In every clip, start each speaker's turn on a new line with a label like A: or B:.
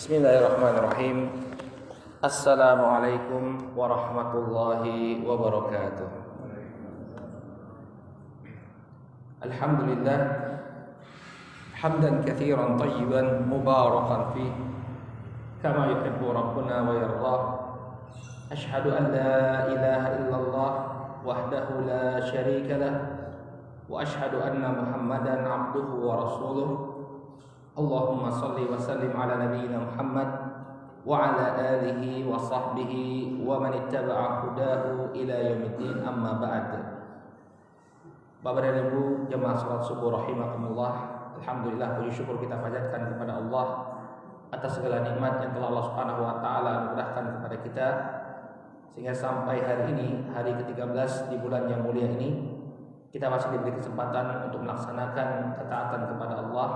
A: Bismillahirrahmanirrahim. Assalamualaikum warahmatullahi wabarakatuh. Alhamdulillah hamdan katsiran tayyiban mubarakan fih kama yuhibbu rabbuna wa yardah. Asyhadu an la ilaha illallah wahdahu la syarika lah wa asyhadu anna Muhammadan abduhu wa rasuluh. Allahumma salli wa sallim ala nabiyyina Muhammad wa ala alihi wa sahbihi wa man ittaba'a hudahu ila yaumiddin, amma ba'd. Bapak dan Ibu jemaah salat subuh rahimakumullah. Alhamdulillah, puji syukur kita panjatkan kepada Allah atas segala nikmat yang telah Allah Subhanahu wa taala anugerahkan kepada kita sehingga sampai hari ini, hari ke-13 di bulan yang mulia ini, kita masih diberi kesempatan untuk melaksanakan ketaatan kepada Allah.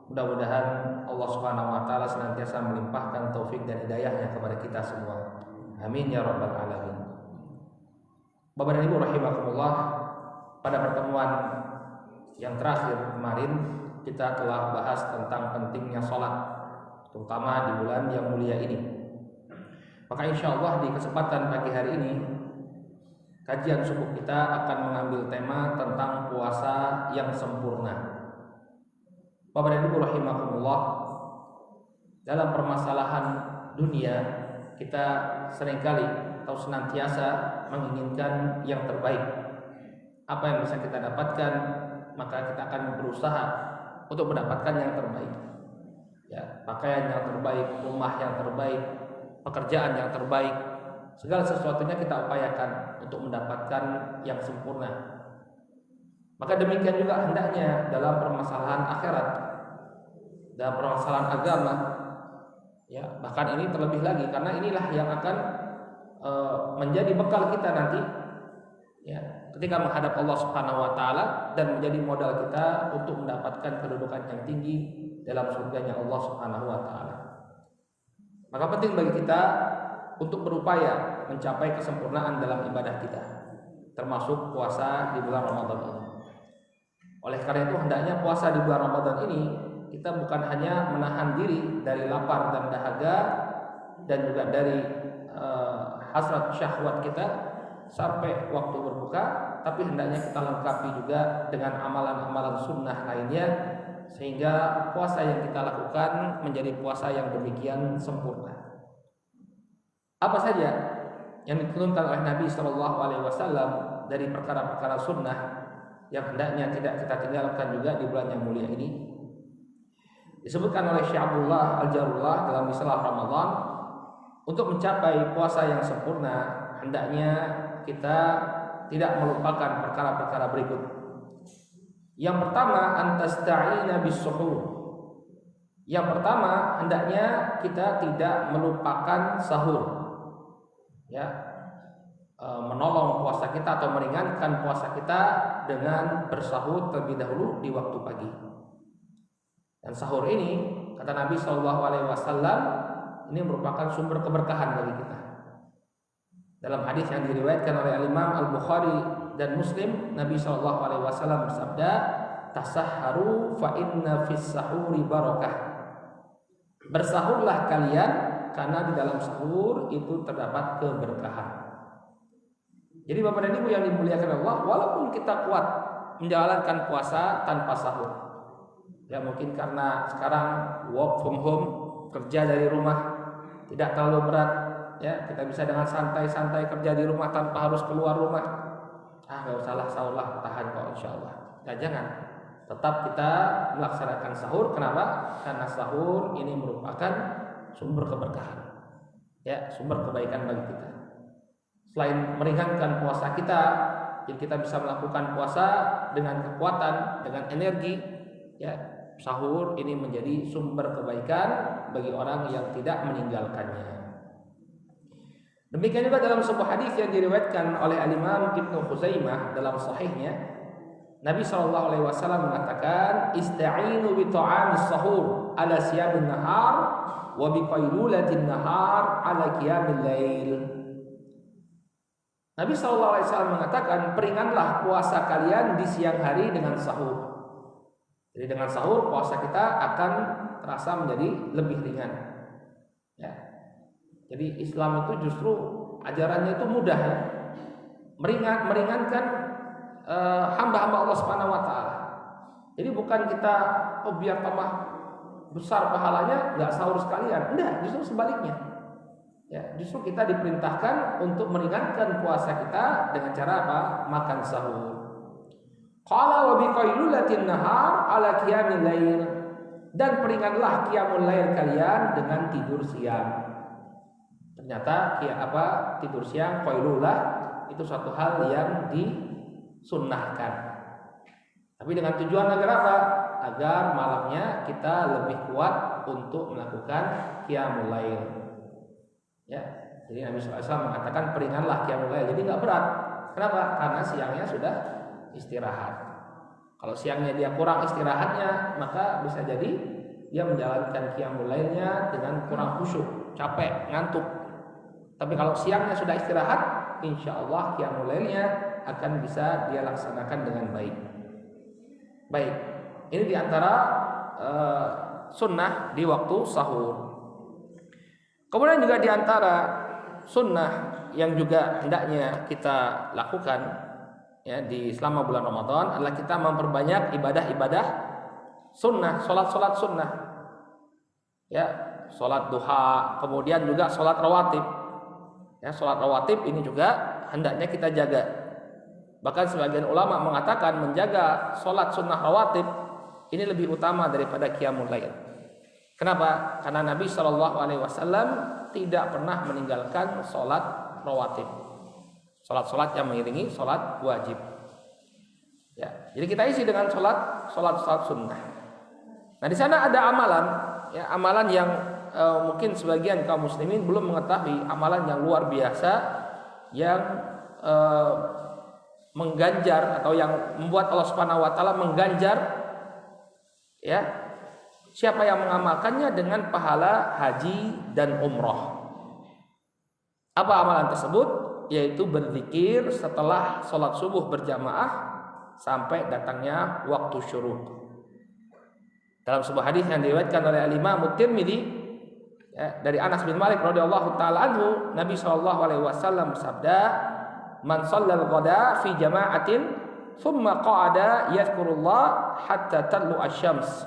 A: Mudah-mudahan Allah Subhanahu wa taala senantiasa melimpahkan taufik dan hidayahnya kepada kita semua. Amin ya rabbal alamin. Bapak dan Ibu rahimakumullah, pada pertemuan yang terakhir kemarin kita telah bahas tentang pentingnya sholat, terutama di bulan yang mulia ini. Maka insya Allah di kesempatan pagi hari ini kajian subuh kita akan mengambil tema tentang puasa yang sempurna. Bapak dan Ibu rahimakumullah, dalam permasalahan dunia kita seringkali atau senantiasa menginginkan yang terbaik. Apa yang bisa kita dapatkan, maka kita akan berusaha untuk mendapatkan yang terbaik. Ya, pakaian yang terbaik, rumah yang terbaik, pekerjaan yang terbaik, segala sesuatunya kita upayakan untuk mendapatkan yang sempurna. Maka demikian juga hendaknya dalam permasalahan akhirat, dalam permasalahan agama, ya, bahkan ini terlebih lagi karena inilah yang akan menjadi bekal kita nanti, ya, ketika menghadap Allah Subhanahu wa taala dan menjadi modal kita untuk mendapatkan kedudukan yang tinggi dalam surganya Allah Subhanahu wa taala. Maka penting bagi kita untuk berupaya mencapai kesempurnaan dalam ibadah kita, termasuk puasa di bulan Ramadan ini. Oleh karena itu hendaknya puasa di bulan Ramadan ini kita bukan hanya menahan diri dari lapar dan dahaga dan juga dari hasrat syahwat kita sampai waktu berbuka, tapi hendaknya kita lengkapi juga dengan amalan-amalan sunnah lainnya sehingga puasa yang kita lakukan menjadi puasa yang demikian sempurna. Apa saja yang dituntunkan oleh Nabi SAW dari perkara-perkara sunnah yang hendaknya tidak kita tinggalkan juga di bulan yang mulia ini? Disebutkan oleh Syekh Abdullah Al-Jarullah dalam Mislah Ramadan, untuk mencapai puasa yang sempurna hendaknya kita tidak melupakan perkara-perkara berikut. Yang pertama, antasta'ina bis-suhur. Yang pertama, hendaknya kita tidak melupakan sahur. Ya, menolong puasa kita atau meringankan puasa kita dengan bersahur terlebih dahulu di waktu pagi. Dan sahur ini, kata Nabi SAW, ini merupakan sumber keberkahan bagi kita. Dalam hadis yang diriwayatkan oleh Imam Al-Bukhari dan Muslim, Nabi SAW bersabda, "Tasahharu fa inna fis sahuri barakah." Bersahurlah kalian karena di dalam sahur itu terdapat keberkahan. Jadi Bapak dan Ibu yang dimuliakan Allah, walaupun kita kuat menjalankan puasa tanpa sahur, ya mungkin karena sekarang work from home, kerja dari rumah, tidak terlalu berat, ya kita bisa dengan santai-santai kerja di rumah tanpa harus keluar rumah. Nggak usahlah sahur lah, tahan kok insya Allah. Nah, jangan, tetap kita melaksanakan sahur. Kenapa? Karena sahur ini merupakan sumber keberkahan, ya, sumber kebaikan bagi kita. Selain meringankan puasa kita, jadi kita bisa melakukan puasa dengan kekuatan, dengan energi, ya, sahur ini menjadi sumber kebaikan bagi orang yang tidak meninggalkannya. Demikian juga dalam sebuah hadis yang diriwayatkan oleh Al-Imam Ibnu Khuzaimah dalam sahihnya, Nabi SAW mengatakan, "Ista'inu bi ta'amis sahur ala siyamin nahar wa bi qailulatin nahar ala qiyamil lail." Nabi SAW mengatakan, peringanlah puasa kalian di siang hari dengan sahur. Jadi dengan sahur puasa kita akan terasa menjadi lebih ringan. Jadi Islam itu justru ajarannya itu mudah ya. Meringankan hamba-hamba Allah Subhanahu wa taala. Jadi bukan kita biar tambah besar pahalanya nggak sahur sekalian. Enggak, justru sebaliknya. Ya, justru kita diperintahkan untuk meringankan puasa kita dengan cara apa? Makan sahur. Qala wa biqailulatin nahar ala qiyamil lail. Dan peringanlah qiyamul lail kalian dengan tidur siang. Ternyata tidur siang qailulah itu suatu hal yang disunnahkan. Tapi dengan tujuan agar apa? Agar malamnya kita lebih kuat untuk melakukan qiyamul lail. Ya, jadi Nabi SAW mengatakan peringanlah qiyamul lail. Jadi nggak berat. Kenapa? Karena siangnya sudah istirahat. Kalau siangnya dia kurang istirahatnya, maka bisa jadi dia menjalankan qiyamul lailnya dengan kurang khusyuk, capek, ngantuk. Tapi kalau siangnya sudah istirahat, insya Allah qiyamul lailnya akan bisa dia laksanakan dengan baik. Baik, ini diantara sunnah di waktu sahur. Kemudian juga diantara sunnah yang juga hendaknya kita lakukan ya di selama bulan Ramadan adalah kita memperbanyak ibadah-ibadah sunnah, sholat sunnah. Ya, sholat duha, kemudian juga sholat rawatib. Ya, sholat rawatib ini juga hendaknya kita jaga. Bahkan sebagian ulama mengatakan menjaga sholat sunnah rawatib ini lebih utama daripada qiyamul lail. Kenapa? Karena Nabi SAW tidak pernah meninggalkan sholat rawatib, sholat yang mengiringi sholat wajib. Ya, jadi kita isi dengan sholat sunnah. Nah di sana ada amalan, ya amalan yang mungkin sebagian kaum muslimin belum mengetahui, amalan yang luar biasa yang mengganjar atau yang membuat Allah Subhanahu wa taala mengganjar ya siapa yang mengamalkannya dengan pahala haji dan umroh. Apa amalan tersebut? Yaitu berzikir setelah sholat subuh berjamaah sampai datangnya waktu syuruk. Dalam sebuah hadis yang diriwayatkan oleh Al-Imam At-Tirmidzi ya, dari Anas bin Malik radhiyallahu taala anhu, Nabi SAW bersabda, "Man shallal ghada fi jama'atin, thumma qa'ada yadhkurullah hatta tatlu asy-syams,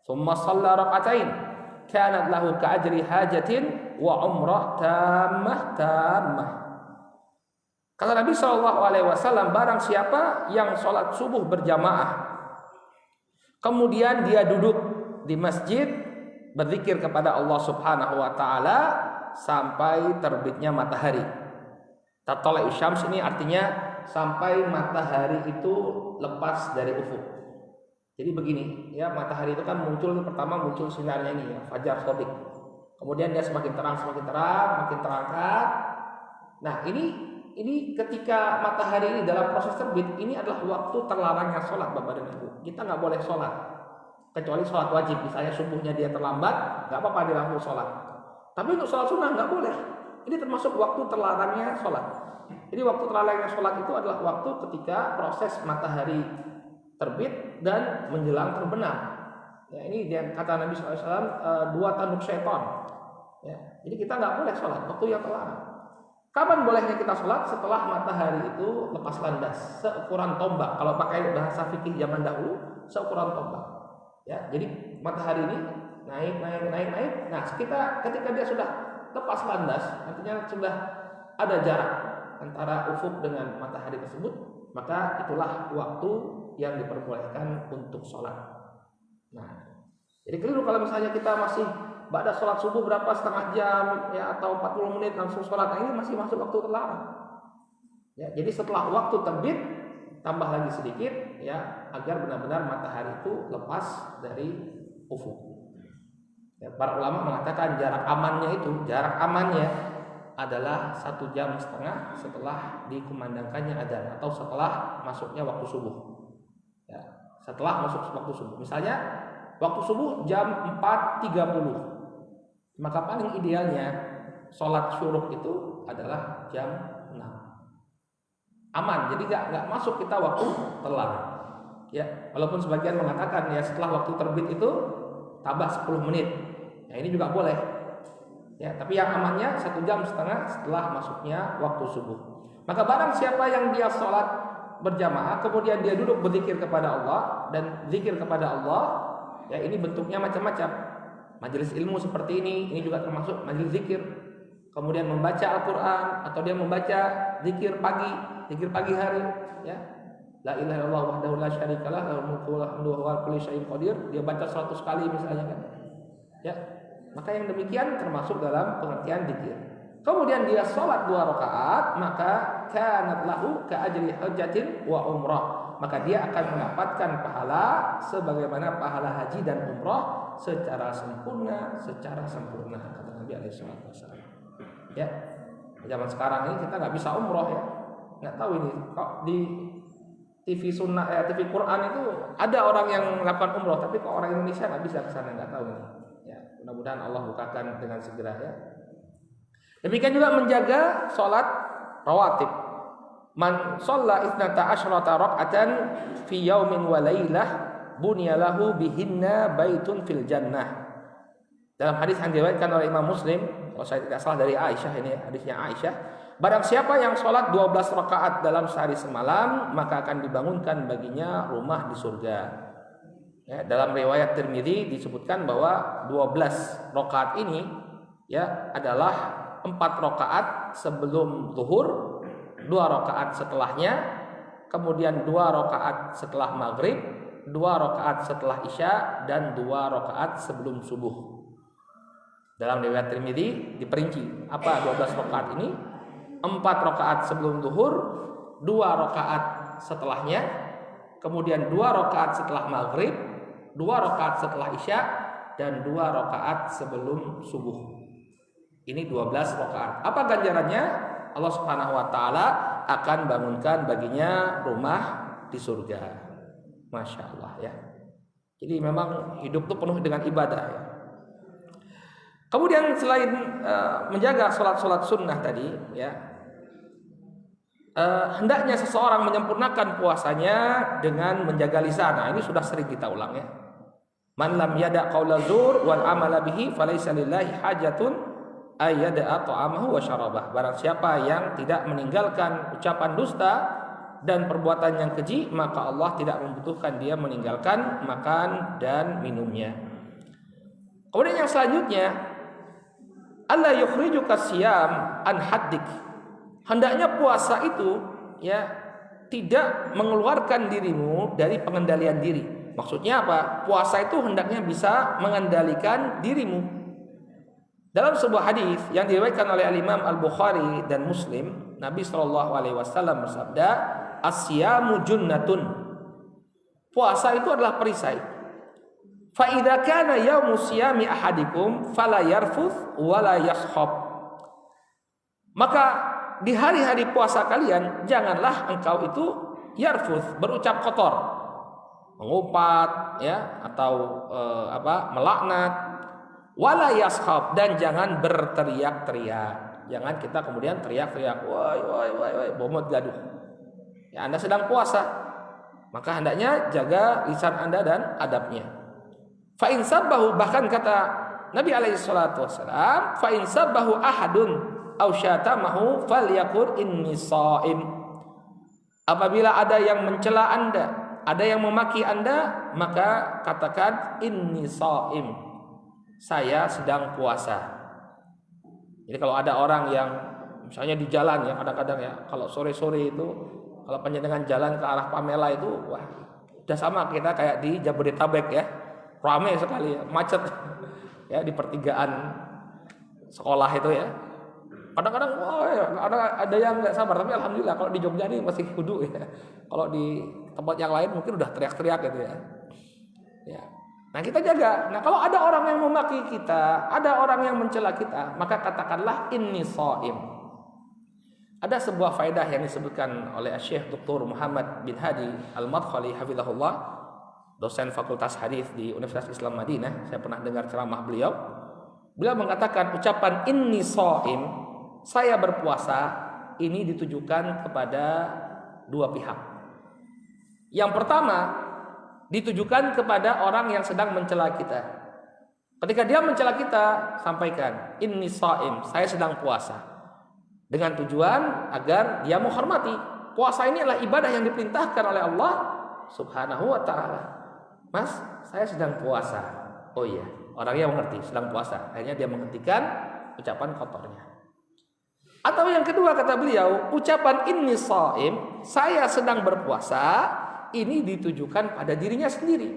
A: thumma shalla rak'atain, kanat lahu ka'ajri hajatin wa umrah tammah." Kata Nabi SAW, barang siapa yang sholat subuh berjamaah, kemudian dia duduk di masjid berzikir kepada Allah Subhanahu wa taala sampai terbitnya matahari. Tatlu'u syams ini artinya sampai matahari itu lepas dari ufuk. Jadi begini, ya matahari itu kan pertama muncul sinarnya ini ya, fajar shadiq. Kemudian dia semakin terang, makin terangkat. Nah, ini ketika matahari ini dalam proses terbit, ini adalah waktu terlarangnya sholat Bapak dan Ibu. Kita nggak boleh sholat kecuali sholat wajib. Misalnya subuhnya dia terlambat, nggak apa-apa dia langsung sholat. Tapi untuk sholat sunnah nggak boleh. Ini termasuk waktu terlarangnya sholat. Jadi waktu terlarangnya sholat itu adalah waktu ketika proses matahari terbit dan menjelang terbenam. Ya, ini dia kata Nabi SAW, dua tanduk syaitan. Ya, jadi kita nggak boleh sholat waktu yang terlarang. Kapan bolehnya kita sholat? Setelah matahari itu lepas landas, seukuran tombak. Kalau pakai bahasa fikih zaman dahulu, seukuran tombak. Ya, jadi matahari ini naik. Nah, ketika dia sudah lepas landas, artinya sudah ada jarak antara ufuk dengan matahari tersebut, maka itulah waktu yang diperbolehkan untuk sholat. Nah, jadi keliru kalau misalnya kita masih ba'da sholat subuh berapa setengah jam ya atau 40 menit langsung sholat. Nah, ini masih masuk waktu terlarang. Ya, jadi setelah waktu terbit tambah lagi sedikit ya agar benar-benar matahari itu lepas dari ufuk. Ya, para ulama mengatakan jarak amannya adalah 1,5 jam setelah dikumandangkannya adzan atau setelah masuknya waktu subuh. Ya, setelah masuk waktu subuh. Misalnya waktu subuh jam 4.30. Maka paling idealnya sholat syuruk itu adalah jam 6. Aman, jadi nggak masuk kita waktu terlarang. Ya, walaupun sebagian mengatakan ya setelah waktu terbit itu tambah 10 menit. Nah, ini juga boleh. Ya, tapi yang amannya 1,5 jam setelah masuknya waktu subuh. Maka barang siapa yang dia sholat berjamaah kemudian dia duduk berzikir kepada Allah, dan zikir kepada Allah ya ini bentuknya macam-macam. Majelis ilmu seperti ini juga termasuk majelis zikir. Kemudian membaca Al-Qur'an atau dia membaca zikir pagi hari ya. La ilaha illallah wahdahu la syarikalah lahul mulku wa lahul hamdu wa huwa ala kulli syai'in qadir. Dia baca 100 kali misalnya kan. Ya. Maka yang demikian termasuk dalam pengertian zikir. Kemudian dia sholat 2 rakaat, maka kanat lahu ka ajri hajjatin wa umrah. Maka dia akan mendapatkan pahala sebagaimana pahala haji dan umrah secara sempurna kata Nabi alaihi wasallam. Ya. Zaman sekarang ini kita nggak bisa umrah ya. Nggak tahu ini kok di TV sunnah TV Quran itu ada orang yang melakukan umrah, tapi kok orang Indonesia nggak bisa ke sana, nggak tahu ini. Ya, mudah-mudahan Allah bukakan dengan segera ya. Demikian juga menjaga sholat rawatib. Man shalla 12 raka'atan fi yaumin wa lailah bunya lahu bihinna baitun fil jannah. Dalam hadis yang diriwayatkan oleh Imam Muslim, kalau saya tidak salah dari Aisyah, ini hadisnya Aisyah, barang siapa yang sholat 12 rakaat dalam sehari semalam, maka akan dibangunkan baginya rumah di surga. Ya, dalam riwayat Tirmidzi disebutkan bahwa 12 rakaat ini ya adalah 4 rakaat sebelum zuhur, 2 rakaat setelahnya, kemudian 2 rakaat setelah maghrib, 2 rakaat setelah isya, dan 2 rakaat sebelum subuh. Dalam riwayat Tirmidzi diperinci apa 12 rakaat ini? 4 rakaat sebelum zuhur, 2 rakaat setelahnya, kemudian 2 rakaat setelah maghrib, 2 rakaat setelah isya, dan 2 rakaat sebelum subuh. Ini 12 rakaat. Apa ganjarannya? Allah Subhanahu wa taala akan bangunkan baginya rumah di surga. Masya Allah ya. Jadi memang hidup itu penuh dengan ibadah ya. Kemudian selain menjaga sholat sunnah tadi ya, hendaknya seseorang menyempurnakan puasanya dengan menjaga lisan. Nah, ini sudah sering kita ulang ya. Man lam yada qaula zur wal amala bihi falaysa lillahi hajatun ayyada'a ta'amahu wa syarabah. Barang siapa yang tidak meninggalkan ucapan dusta dan perbuatan yang keji, maka Allah tidak membutuhkan dia meninggalkan makan dan minumnya. Kemudian yang selanjutnya, alla yukhrijuka siyam an haddik. Hendaknya puasa itu ya tidak mengeluarkan dirimu dari pengendalian diri. Maksudnya apa? Puasa itu hendaknya bisa mengendalikan dirimu. Dalam sebuah hadis yang diriwayatkan oleh Imam Al-Bukhari dan Muslim, Nabi SAW bersabda, "As-siyamu junnatun." Puasa itu adalah perisai. Fa idza kana yaumu siyami ahadikum fala yarfuth wala yashab. Maka di hari-hari puasa kalian janganlah engkau itu yarfuth, berucap kotor, mengumpat ya atau melaknat. Wala yashab, dan jangan berteriak-teriak. Jangan kita kemudian teriak-teriak, woi, bomot gaduh. Ya, Anda sedang puasa, maka hendaknya jaga lisan Anda dan adabnya. Fa in sabbahu, bahkan kata Nabi alaihi salatu wasallam, fa in sabbahu ahadun aw syatamahu falyaqul inni shaim. Apabila ada yang mencela Anda, ada yang memaki Anda, maka katakan inni shaim, saya sedang puasa. Jadi kalau ada orang yang misalnya di jalan ya, kadang-kadang ya kalau sore-sore itu kalau panjenengan jalan ke arah Pamela itu, wah udah sama kita kayak di Jabodetabek ya, ramai sekali ya, macet ya di pertigaan sekolah itu ya. Kadang-kadang ada yang nggak sabar, tapi alhamdulillah kalau di Jogja ini masih kudu ya. Kalau di tempat yang lain mungkin udah teriak-teriak gitu ya. Ya. Nah kita jaga. Nah kalau ada orang yang memaki kita, ada orang yang mencela kita, maka katakanlah inni shaim. Ada sebuah faedah yang disebutkan oleh Syekh Dr. Muhammad bin Hadi Al-Madkhali hafizahullah, dosen Fakultas Hadis di Universitas Islam Madinah. Saya pernah dengar ceramah beliau. Beliau mengatakan ucapan inni shaim, saya berpuasa, ini ditujukan kepada dua pihak. Yang pertama ditujukan kepada orang yang sedang mencela kita. Ketika dia mencela kita, sampaikan, inni shaim, saya sedang puasa. Dengan tujuan agar dia menghormati. Puasa ini adalah ibadah yang diperintahkan oleh Allah Subhanahu wa ta'ala. Mas, saya sedang puasa. Oh iya, orangnya mengerti, sedang puasa. Akhirnya dia menghentikan ucapan kotornya. Atau yang kedua kata beliau, ucapan inni shaim, saya sedang berpuasa, ini ditujukan pada dirinya sendiri.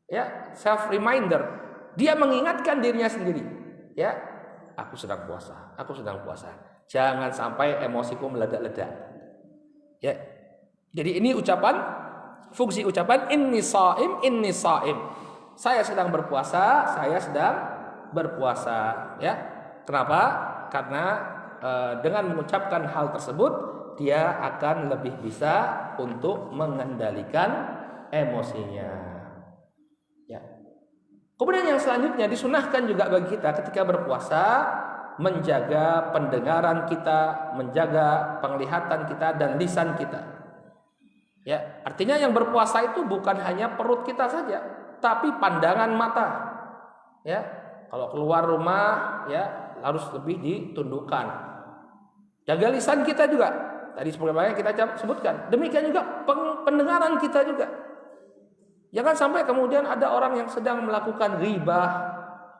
A: Ya, self reminder. Dia mengingatkan dirinya sendiri. Ya, aku sedang puasa, aku sedang puasa. Jangan sampai emosiku meledak-ledak. Ya. Jadi ini fungsi ucapan inni shaim, inni shaim. Saya sedang berpuasa, saya sedang berpuasa, ya. Kenapa? Karena dengan mengucapkan hal tersebut dia akan lebih bisa untuk mengendalikan emosinya. Ya. Kemudian yang selanjutnya disunahkan juga bagi kita ketika berpuasa menjaga pendengaran kita, menjaga penglihatan kita dan lisan kita. Ya, artinya yang berpuasa itu bukan hanya perut kita saja, tapi pandangan mata. Ya, kalau keluar rumah ya harus lebih ditundukkan. Jaga lisan kita juga. Tadi sebagaimana kita sebutkan. Demikian juga pendengaran kita juga. Jangan sampai kemudian ada orang yang sedang melakukan ghibah,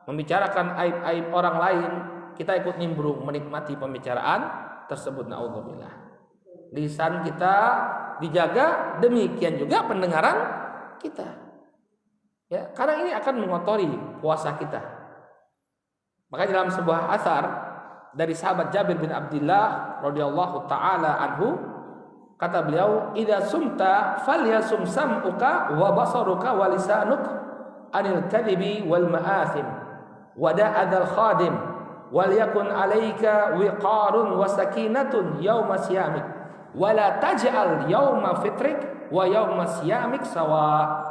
A: membicarakan aib-aib orang lain, kita ikut nimbrung menikmati pembicaraan tersebut. Naudzubillah. Lisan kita dijaga, demikian juga pendengaran kita. Ya, karena ini akan mengotori puasa kita. Maka dalam sebuah atsar dari sahabat Jabir bin Abdullah radhiyallahu taala anhu, kata beliau, "Idza sumta falyasum sam'uka wa basaruka wa lisanuk anil kadhibi wal ma'athim wa da'adal khadim wal yakun 'alaika wiqarun wa sakinatun yauma siyamik wa la taj'al yauma fitrik wa yauma siyamik sawa."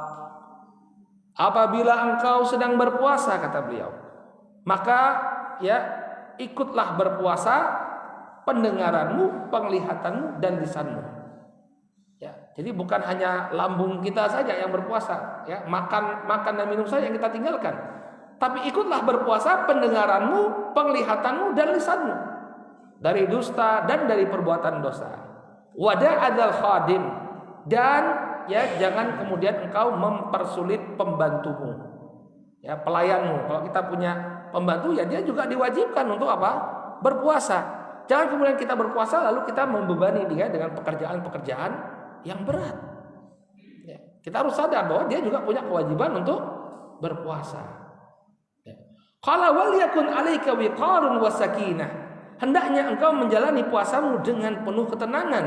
A: Apabila engkau sedang berpuasa, kata beliau, maka ya ikutlah berpuasa pendengaranmu, penglihatanmu dan lisanmu. Ya, jadi bukan hanya lambung kita saja yang berpuasa, ya, makan dan minum saja yang kita tinggalkan. Tapi ikutlah berpuasa pendengaranmu, penglihatanmu dan lisanmu dari dusta dan dari perbuatan dosa. Wada'adzal khadim, dan ya jangan kemudian engkau mempersulit pembantumu. Ya, pelayanmu. Kalau kita punya pembantu ya dia juga diwajibkan untuk apa? Berpuasa. Jangan kemudian kita berpuasa lalu kita membebani dia dengan pekerjaan-pekerjaan yang berat. Ya, kita harus sadar bahwa dia juga punya kewajiban untuk berpuasa. Qala wal yakun 'alaika wiqarun wa sakinah. Hendaknya engkau menjalani puasamu dengan penuh ketenangan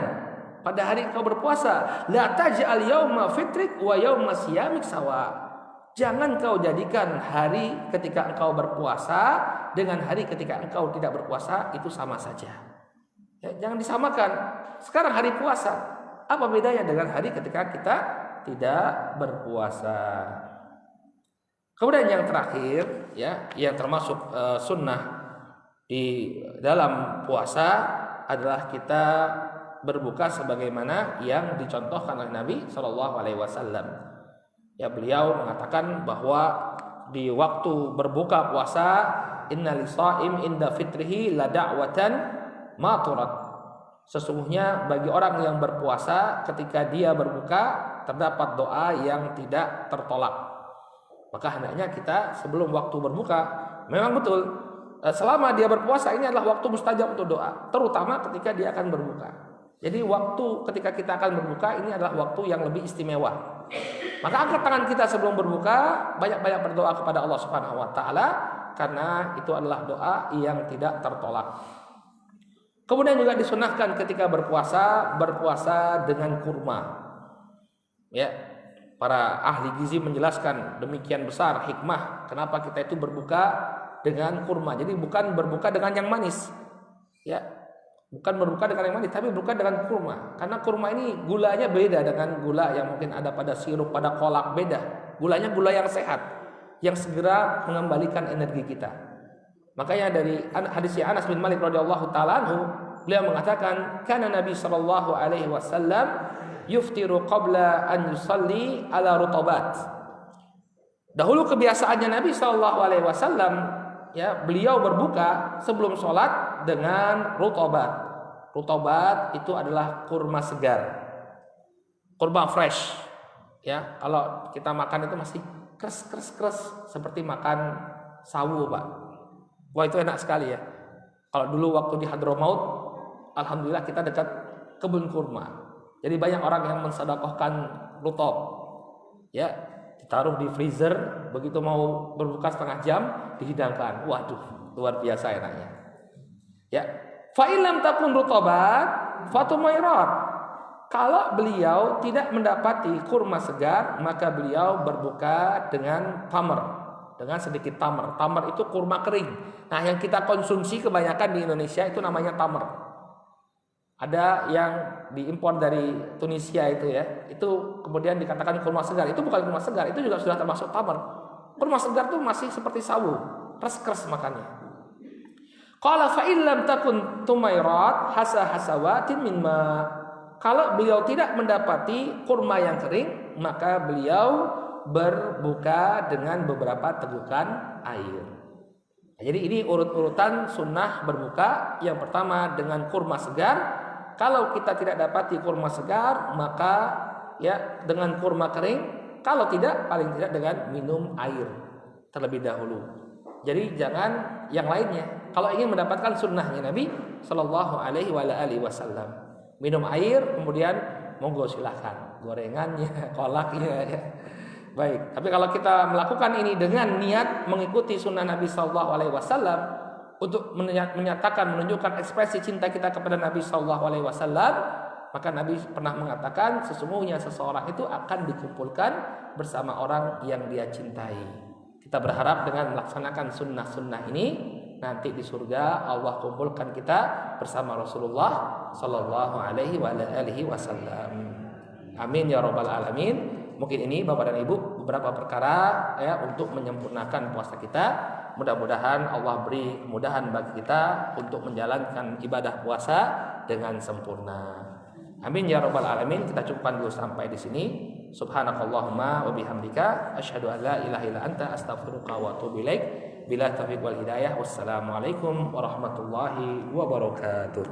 A: pada hari engkau berpuasa. La taj'al yauma fitrik wa yauma siyamik sawa. Jangan kau jadikan hari ketika engkau berpuasa dengan hari ketika engkau tidak berpuasa itu sama saja. Ya, jangan disamakan. Sekarang hari puasa, apa bedanya dengan hari ketika kita tidak berpuasa? Kemudian yang terakhir, ya, yang termasuk sunnah di dalam puasa adalah kita berbuka sebagaimana yang dicontohkan oleh Nabi Shallallahu Alaihi Wasallam. Ya, beliau mengatakan bahwa di waktu berbuka puasa, inna lisaim inda fitrihi la da'watan ma turat. Sesungguhnya bagi orang yang berpuasa ketika dia berbuka terdapat doa yang tidak tertolak. Maka hendaknya kita sebelum waktu berbuka, memang betul selama dia berpuasa ini adalah waktu mustajab untuk doa, terutama ketika dia akan berbuka. Jadi waktu ketika kita akan berbuka ini adalah waktu yang lebih istimewa. Maka angkat tangan kita sebelum berbuka, banyak-banyak berdoa kepada Allah Subhanahu wa taala karena itu adalah doa yang tidak tertolak. Kemudian juga disunahkan ketika berpuasa dengan kurma. Ya, para ahli gizi menjelaskan demikian besar hikmah kenapa kita itu berbuka dengan kurma. Jadi bukan berbuka dengan yang manis. Ya, bukan berbuka dengan yang manis, tapi berbuka dengan kurma. Karena kurma ini gulanya beda dengan gula yang mungkin ada pada sirup, pada kolak, beda. Gulanya gula yang sehat, yang segera mengembalikan energi kita. Makanya dari hadis Anas bin Malik radhiyallahu taala anhu, beliau mengatakan, "Kana Nabi sallallahu alaihi wasallam yuftiru qabla an yusalli ala rutabat." Dahulu kebiasaannya Nabi Shallallahu Alaihi Wasallam, ya, beliau berbuka sebelum sholat dengan rutobat. Rutobat itu adalah kurma segar, kurma fresh. Ya, kalau kita makan itu masih kres seperti makan sawu, Pak. Wah, itu enak sekali ya. Kalau dulu waktu di Hadramaut, alhamdulillah kita dekat kebun kurma. Jadi banyak orang yang mensedekahkan rutob. Ya, ditaruh di freezer, begitu mau berbuka setengah jam dihidangkan. Waduh, luar biasa enaknya. Ya, fa illam takun rutobat fatumairat. Kalau beliau tidak mendapati kurma segar, maka beliau berbuka dengan tamar, dengan sedikit tamar. Tamar itu kurma kering. Nah, yang kita konsumsi kebanyakan di Indonesia itu namanya tamar. Ada yang diimpor dari Tunisia itu ya, itu kemudian dikatakan kurma segar. Itu bukan kurma segar, itu juga sudah termasuk tamar. Kurma segar itu masih seperti sawu, keras makannya. Qala fa illam takun tumairat hasawatin min ma. Kalau beliau tidak mendapati kurma yang kering, maka beliau berbuka dengan beberapa tegukan air. Jadi ini urut-urutan sunnah berbuka. Yang pertama dengan kurma segar. Kalau kita tidak dapati kurma segar, maka ya dengan kurma kering. Kalau tidak, paling tidak dengan minum air terlebih dahulu. Jadi jangan yang lainnya. Kalau ingin mendapatkan sunnahnya Nabi Shallallahu Alaihi Wasallam, minum air, kemudian monggo silahkan gorengannya, kolaknya. Ya. Baik. Tapi kalau kita melakukan ini dengan niat mengikuti sunnah Nabi Shallallahu Alaihi Wasallam, untuk menyatakan, menunjukkan ekspresi cinta kita kepada Nabi Shallallahu Alaihi Wasallam, maka Nabi pernah mengatakan sesungguhnya seseorang itu akan dikumpulkan bersama orang yang dia cintai. Kita berharap dengan melaksanakan sunnah-sunnah ini, nanti di surga Allah kumpulkan kita bersama Rasulullah Shallallahu Alaihi Wasallam. Amin ya Rabbal Alamin. Mungkin ini Bapak dan Ibu beberapa perkara ya untuk menyempurnakan puasa kita. Mudah-mudahan Allah beri kemudahan bagi kita untuk menjalankan ibadah puasa dengan sempurna. Amin ya Rabbal Alamin. Kita cukupkan dulu sampai di sini. Subhanakallahumma wa bihamdika asyhadu an la ilaha illa anta astaghfiruka wa atubu ilaik. Bila taufiq wal hidayah. Wassalamualaikum warahmatullahi wabarakatuh.